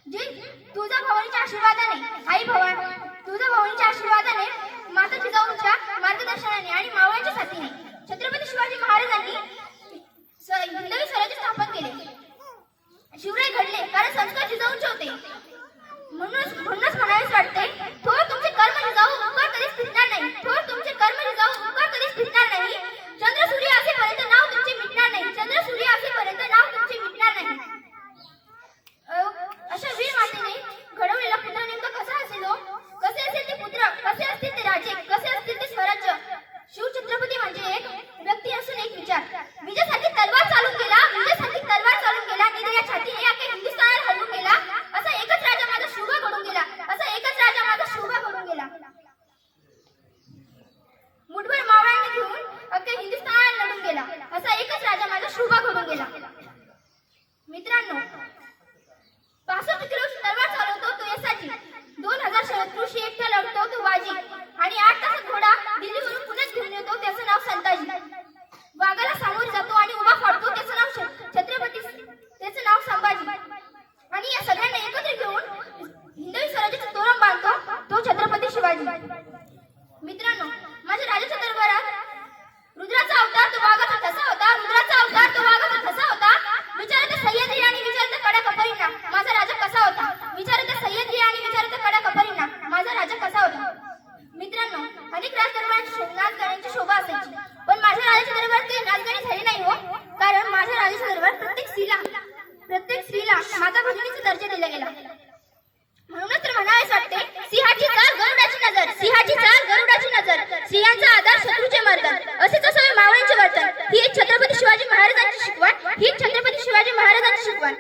जी तुझ्या भवानीच्या आशीर्वादाने आई भवानी तुझ्या भवानीच्या आशीर्वादाने माता जिजाऊंच्या मार्गदर्शनाने आणि मावळ्यांच्या साथीने छत्रपती शिवाजी महाराजांनी हिंदवी स्वराज्य स्थापन केले. शिवराय घडले कारण संस्कार जिजाऊंचे होते. म्हणूनच म्हणावेच वाटते, थोर तुमचे कर्म जिजाऊ उपकार कधीच फिटणार नाही. थोर तुमचे कर्म जिजाऊ उपकार कधीच फिटणार नाही. चंद्र सूर्य असेपर्यंत नाव तुमचे मिटणार नाही. चंद्र सूर्य असेपर्यंत नाव तुमचे मिटणार नाही. अशा वीर मातेने घडवलेला पुत्र नेमका कसा असेल हो? कसे असेल ते पुत्र, कसे असतील ते राजे, कसे असतील ते स्वराज्य. शिवछत्रपती म्हणजे एक व्यक्ती असून एक विचार. विजयासाठी तलवार चालून गेला, विजयासाठी तलवार चालून गेला, निधड्या छातीने अख्ख्या हिंदुस्थानाला हलवून गेला. असा एकच राजा माझा शोभा घडून गेला. असा एकच राजा माझा शोभा घडून गेला. मुठभर मावळ्यांनी घेऊन अख्ख्या हिंदुस्थानाला लढून गेला. असा एकच राजा माझा शोभा घडून गेला. मित्रांनो, 65 किलोची तलवार चालवतो तो यसाजी, 2000 शत्रूशी एकटा लढतो तो वाजी, आणि 8 तासात घोडा दिल्लीवरून पुण्यात घेऊन येतो त्याचं नाव संताजी. वाघाला सामोरे जातो आणि उभा फाडतो त्याचं नाव छत्रपती, त्याचं नाव संभाजी. आणि या सगळ्यांना एकत्र घेऊन हिंदवी स्वराज्याचं तोरण बांधतो तो छत्रपती शिवाजी. मित्रांनो, माझ्या राजाच्या दरबारात रुद्राचा अवतार तो वाघाचा ठसा होता. रुद्राचा अवतार तो वाघाचा ठसा होता. विचारते सह्याद्री आणि विचारते कडा कपरींना माझा राजा कसा होता. विचारते सह्याद्री आणि विचारते कडा कपरींना माझा राजा कसा होता. मित्रांनो, अनेक राजदरबारांची नाचगाण्यांची शोभा असायची, पण माझ्या राजाच्या दरबारात काही नाचगाणी झाली नाही हो. कारण माझ्या राजाच्या दरबारात प्रत्येक स्त्रीला माता भगिनीचा दर्जा दिला गेला. म्हणूनच तर म्हणावेच वाटते, सिंहाची चाल गरुडाची नजर, सिंहाची चाल गरुडाची नजर, सिंहाचा आधार शत्रूचे मर्दन, असेच असावे मावळ्यांचे वर्तन. ही एक छत्रपती शिवाजी महाराजांची शिकवण, ही एक छत्रपती शिवाजी महाराजांची शिकवण.